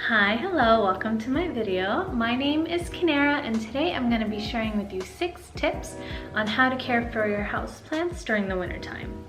Hi, hello, welcome to my video. My name is Kinera and today I'm going to be sharing with you 6 tips on how to care for your houseplants during the wintertime.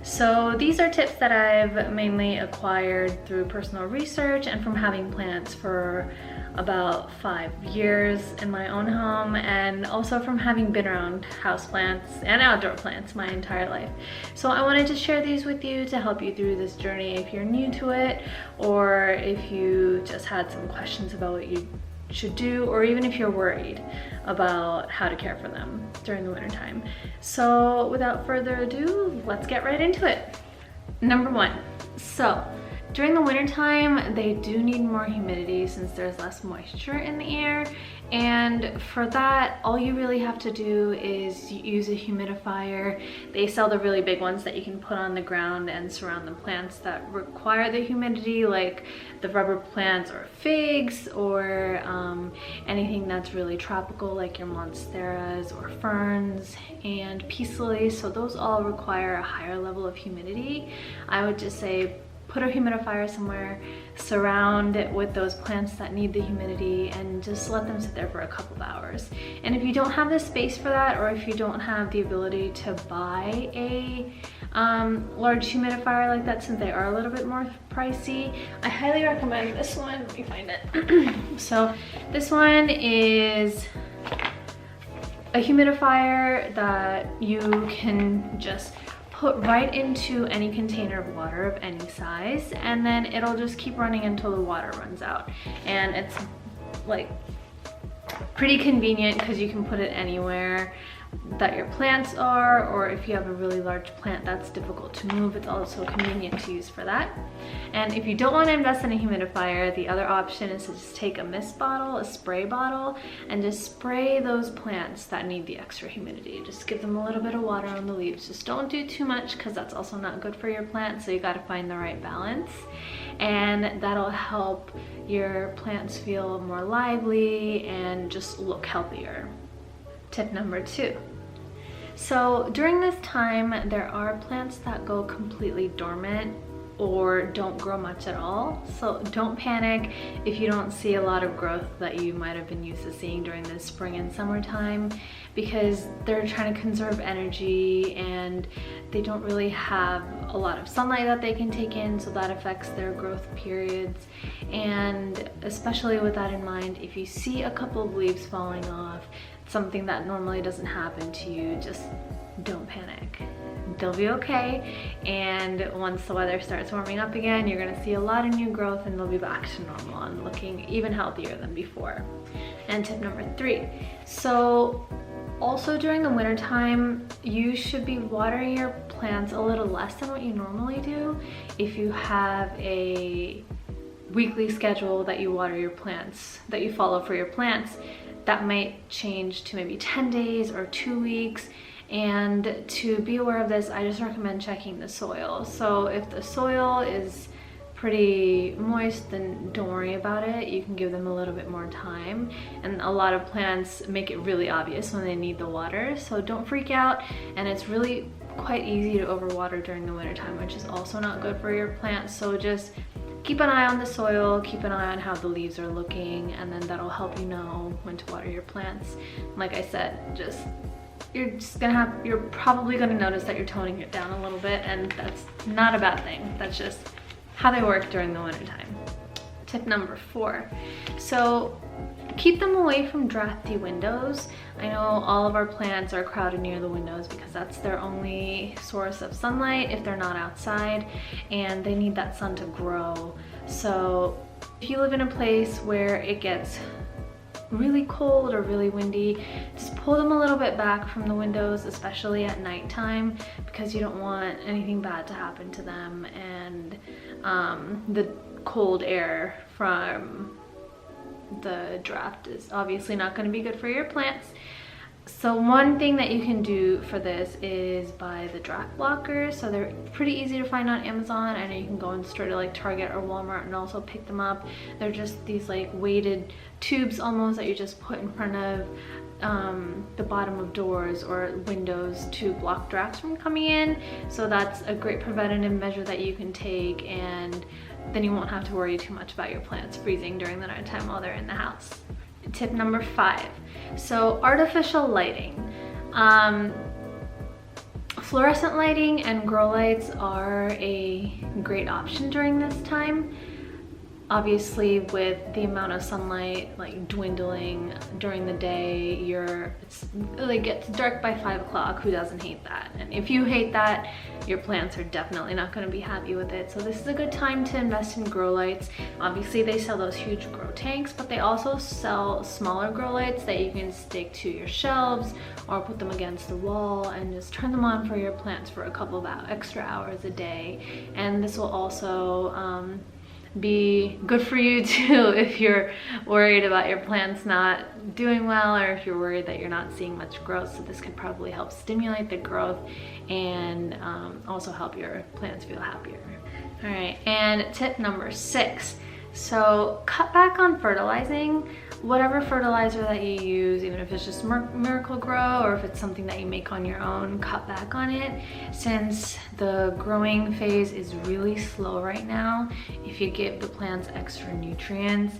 So these are tips that I've mainly acquired through personal research and from having plants for about 5 years in my own home, and also from having been around houseplants and outdoor plants my entire life. So I wanted to share these with you to help you through this journey if you're new to it, or if you just had some questions about what you should do, or even if you're worried about how to care for them during the wintertime. So without further ado, let's get right into it. Number 1, so during the wintertime, they do need more humidity since there's less moisture in the air. And for that, all you really have to do is use a humidifier. They sell the really big ones that you can put on the ground and surround the plants that require the humidity, like the rubber plants or figs, or anything that's really tropical like your monsteras or ferns and peace lilies. So those all require a higher level of humidity. I would just say put a humidifier somewhere, surround it with those plants that need the humidity, and just let them sit there for a couple of hours. And if you don't have the space for that, or if you don't have the ability to buy a large humidifier like that, since they are a little bit more pricey, I highly recommend this one. Let me find it. So this one is a humidifier that you can just put right into any container of water of any size, and then it'll just keep running until the water runs out. And it's like pretty convenient because you can put it anywhere that your plants are, or if you have a really large plant that's difficult to move, it's also convenient to use for that. And if you don't want to invest in a humidifier, the other option is to just take a mist bottle, a spray bottle, and just spray those plants that need the extra humidity. Just give them a little bit of water on the leaves. Just don't do too much because that's also not good for your plant, so you got to find the right balance. And that'll help your plants feel more lively and just look healthier. Tip number 2. So during this time, there are plants that go completely dormant or don't grow much at all. So don't panic if you don't see a lot of growth that you might have been used to seeing during the spring and summertime, because they're trying to conserve energy and they don't really have a lot of sunlight that they can take in, so that affects their growth periods. And especially with that in mind, if you see a couple of leaves falling off, something that normally doesn't happen to you, just don't panic. They'll be okay, and once the weather starts warming up again, you're gonna see a lot of new growth and they'll be back to normal and looking even healthier than before. And tip number 3, so also during the winter time, you should be watering your plants a little less than what you normally do. If you have a weekly schedule that you water your plants, that you follow for your plants, that might change to maybe 10 days or 2 weeks. And to be aware of this, I just recommend checking the soil. So if the soil is pretty moist, then don't worry about it. You can give them a little bit more time. And a lot of plants make it really obvious when they need the water, so don't freak out. And it's really quite easy to overwater during the wintertime, which is also not good for your plants. So just keep an eye on the soil, keep an eye on how the leaves are looking, and then that'll help you know when to water your plants. Like I said, you're probably gonna notice that you're toning it down a little bit, and that's not a bad thing. That's just how they work during the wintertime. Tip number 4, so keep them away from drafty windows. I know all of our plants are crowded near the windows because that's their only source of sunlight if they're not outside, and they need that sun to grow. So if you live in a place where it gets really cold or really windy, just pull them a little bit back from the windows, especially at nighttime, because you don't want anything bad to happen to them. And the cold air from the draft is obviously not going to be good for your plants. So one thing that you can do for this is buy the draft blockers. So they're pretty easy to find on Amazon. I know you can go in store to like Target or Walmart and also pick them up. They're just these like weighted tubes almost that you just put in front of the bottom of doors or windows to block drafts from coming in. So that's a great preventative measure that you can take, and then you won't have to worry too much about your plants freezing during the nighttime while they're in the house. Tip number 5, so artificial lighting. Fluorescent lighting and grow lights are a great option during this time. Obviously, with the amount of sunlight like dwindling during the day, it gets dark by 5 o'clock. Who doesn't hate that? And if you hate that, your plants are definitely not going to be happy with it. So this is a good time to invest in grow lights. Obviously, they sell those huge grow tanks, but they also sell smaller grow lights that you can stick to your shelves or put them against the wall and just turn them on for your plants for a couple of extra hours a day. And this will also be good for you too if you're worried about your plants not doing well, or if you're worried that you're not seeing much growth. So this could probably help stimulate the growth and also help your plants feel happier. All right, and tip number 6, so cut back on fertilizing. Whatever fertilizer that you use, even if it's just Miracle Grow or if it's something that you make on your own, cut back on it. Since the growing phase is really slow right now, if you give the plants extra nutrients,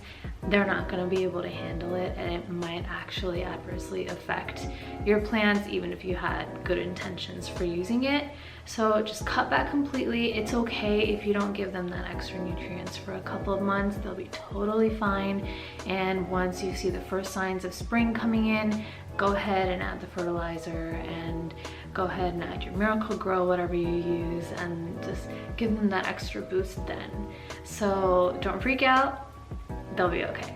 they're not going to be able to handle it, and it might actually adversely affect your plants even if you had good intentions for using it. So just cut back completely. It's okay if you don't give them that extra nutrients for a couple of months. They'll be totally fine. And once you see the first signs of spring coming in, go ahead and add the fertilizer, and go ahead and add your Miracle Grow, whatever you use, and just give them that extra boost then. So don't freak out, they'll be okay.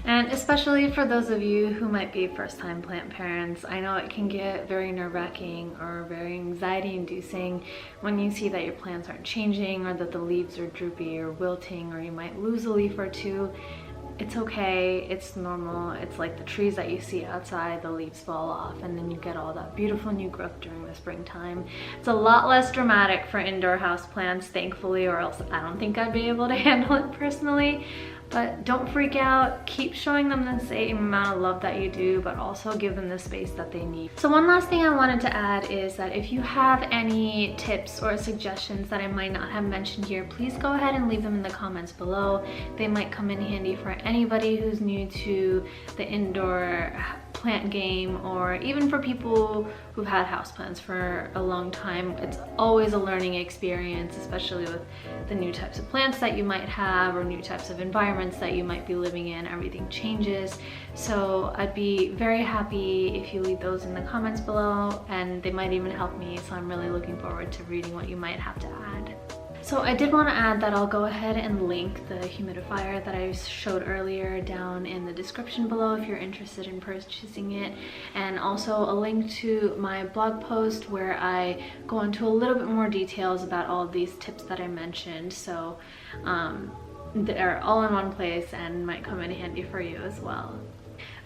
And especially for those of you who might be first-time plant parents, I know it can get very nerve-wracking or very anxiety-inducing when you see that your plants aren't changing, or that the leaves are droopy or wilting, or you might lose a leaf or two. It's okay, it's normal. It's like the trees that you see outside, the leaves fall off and then you get all that beautiful new growth during the springtime. It's a lot less dramatic for indoor house plants, thankfully, or else I don't think I'd be able to handle it personally. But don't freak out, keep showing them the same amount of love that you do, but also give them the space that they need. So one last thing I wanted to add is that if you have any tips or suggestions that I might not have mentioned here, please go ahead and leave them in the comments below. They might come in handy for anybody who's new to the indoor plant game, or even for people who've had houseplants for a long time. It's always a learning experience, especially with the new types of plants that you might have or new types of environments that you might be living in. Everything changes. So I'd be very happy if you leave those in the comments below, and they might even help me. So I'm really looking forward to reading what you might have to add. So I did want to add that I'll go ahead and link the humidifier that I showed earlier down in the description below if you're interested in purchasing it, and also a link to my blog post where I go into a little bit more details about all of these tips that I mentioned. So they're all in one place and might come in handy for you as well.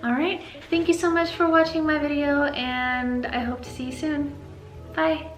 Alright, thank you so much for watching my video, and I hope to see you soon. Bye!